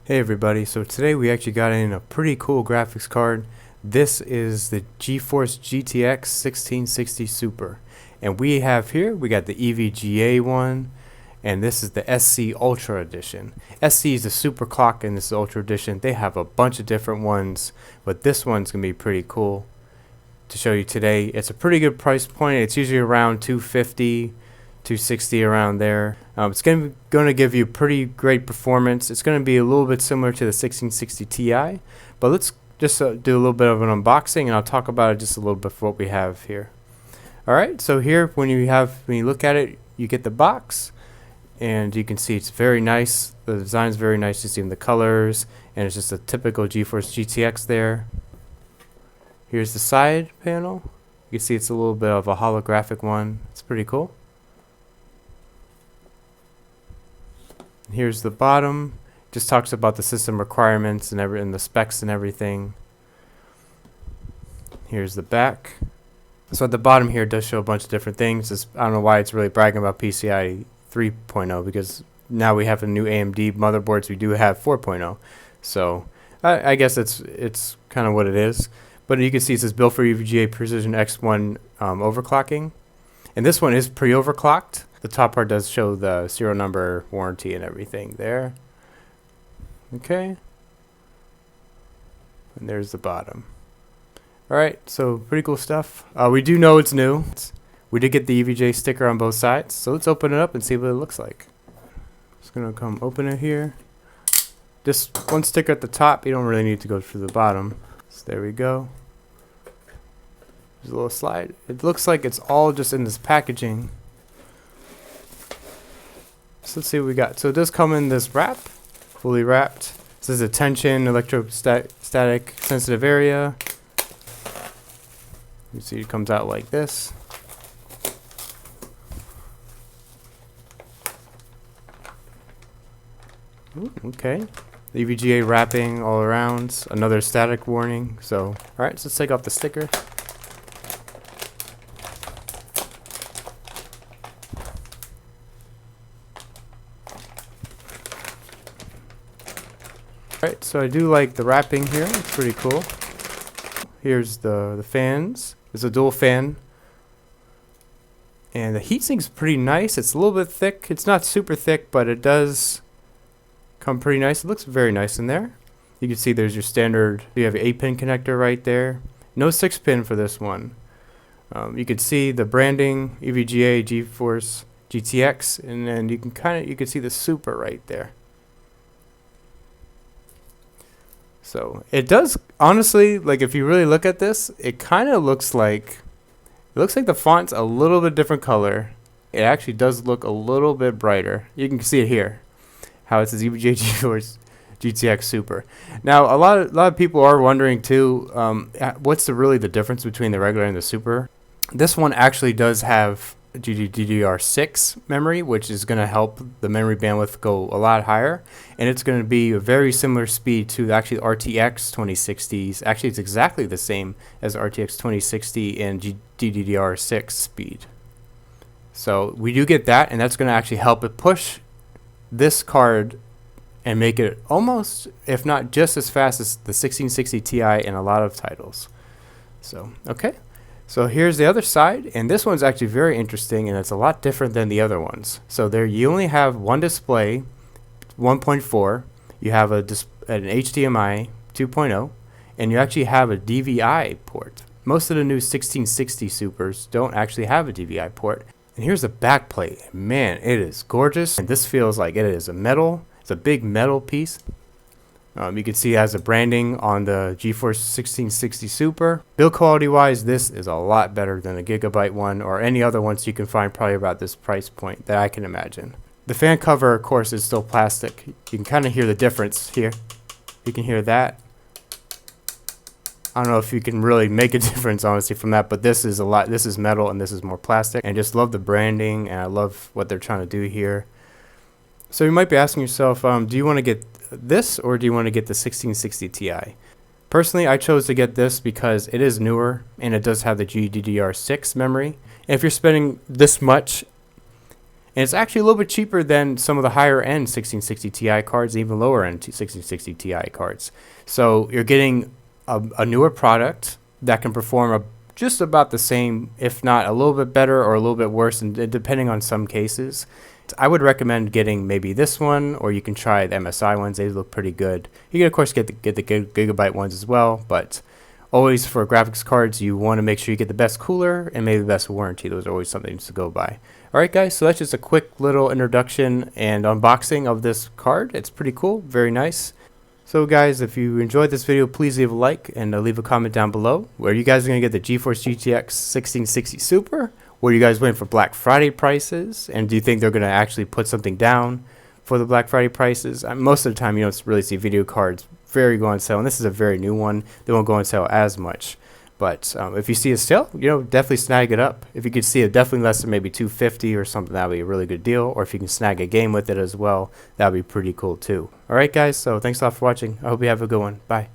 Hey everybody, so today we actually got in a pretty cool graphics card. This is the GeForce GTX 1660 Super. And we got the EVGA one, and this is the SC Ultra Edition. SC is the super clock and this is the Ultra Edition. They have a bunch of different ones, but this one's going to be pretty cool to show you today. It's a pretty good price point. It's usually around $250. 260 around there. It's going to give you pretty great performance. It's going to be a little bit similar to the 1660 Ti, but let's just do a little bit of an unboxing, and I'll talk about it just a little bit for what we have here. All right, so here when you look at it, you get the box, and you can see it's very nice. The design's very nice, just even the colors, and it's just a typical GeForce GTX there. Here's the side panel. You can see it's a little bit of a holographic one. It's pretty cool. Here's the bottom. Just talks about the system requirements and the specs and everything. Here's the back. So at the bottom here, it does show a bunch of different things. I don't know why it's really bragging about PCI 3.0, because now we have the new AMD motherboards. We do have 4.0. So I guess it's kind of what it is. But you can see it says built for EVGA Precision X1 overclocking. And this one is pre-overclocked. The top part does show the serial number, warranty, and everything there. Okay. And there's the bottom. Alright, so pretty cool stuff. We do know it's new. We did get the EVGA sticker on both sides. So let's open it up and see what it looks like. Just going to come open it here. Just one sticker at the top. You don't really need to go through the bottom. So there we go. There's a little slide. It looks like it's all just in this packaging. So let's see what we got. So it does come in this wrap, fully wrapped. This is a tension, electrostatic, sensitive area. You see it comes out like this. Ooh, okay. The EVGA wrapping all around. Another static warning. So, alright, so let's take off the sticker. Alright, so I do like the wrapping here. It's pretty cool. Here's the fans. There's a dual fan. And the heatsink's pretty nice. It's a little bit thick. It's not super thick, but it does come pretty nice. It looks very nice in there. You can see there's your standard, you have an 8-pin connector right there. No 6-pin for this one. You can see the branding, EVGA, GeForce, GTX, and then you can see the Super right there. So it does, honestly, like if you really look at this, it kind of looks like the font's a little bit different color. It actually does look a little bit brighter. You can see it here, how it says EVGA GeForce GTX Super. Now a lot of people are wondering too, what's really the difference between the regular and the Super? This one actually does have GDDR6 memory, which is going to help the memory bandwidth go a lot higher, and it's going to be a very similar speed to actually RTX 2060s. Actually, it's exactly the same as RTX 2060 and GDDR6 speed. So we do get that, and that's going to actually help it push this card and make it almost, if not just as fast as the 1660 Ti in a lot of titles. So, okay. So here's the other side, and this one's actually very interesting, and it's a lot different than the other ones. So there you only have one display, 1.4. You have an HDMI 2.0, and you actually have a DVI port. Most of the new 1660 Supers don't actually have a DVI port. And here's the back plate. Man, it is gorgeous, and this feels like it is a metal. It's a big metal piece. You can see it has a branding on the GeForce 1660 Super. Build quality wise, this is a lot better than the Gigabyte one or any other ones you can find probably about this price point that I can imagine. The fan cover, of course, is still plastic. You can kind of hear the difference here. You can hear that. I don't know if you can really make a difference honestly from that, but this is metal and this is more plastic. And just love the branding, and I love what they're trying to do here. So you might be asking yourself, do you want to get this or do you want to get the 1660 Ti? Personally, I chose to get this because it is newer and it does have the GDDR6 memory. And if you're spending this much And it's actually a little bit cheaper than some of the higher end 1660 Ti cards, even lower end 1660 Ti cards. So you're getting a newer product that can perform just about the same, if not a little bit better or a little bit worse, and depending on some cases. I would recommend getting maybe this one, or you can try the MSI ones. They look pretty good. You can of course get the Gigabyte ones as well, but always for graphics cards, you want to make sure you get the best cooler and maybe the best warranty. Those are always something to go by. Alright guys, so that's just a quick little introduction and unboxing of this card. It's pretty cool, very nice. So guys, if you enjoyed this video, please leave a like and leave a comment down below. Where you guys are going to get the GeForce GTX 1660 Super? What are you guys waiting for Black Friday prices? And do you think they're going to actually put something down for the Black Friday prices? Most of the time you don't really see video cards very go on sale, and this is a very new one. They won't go on sale as much. But if you see a sale, definitely snag it up. If you could see it definitely less than maybe $250 or something, that would be a really good deal. Or if you can snag a game with it as well, that would be pretty cool too. Alright guys, so thanks a lot for watching. I hope you have a good one. Bye.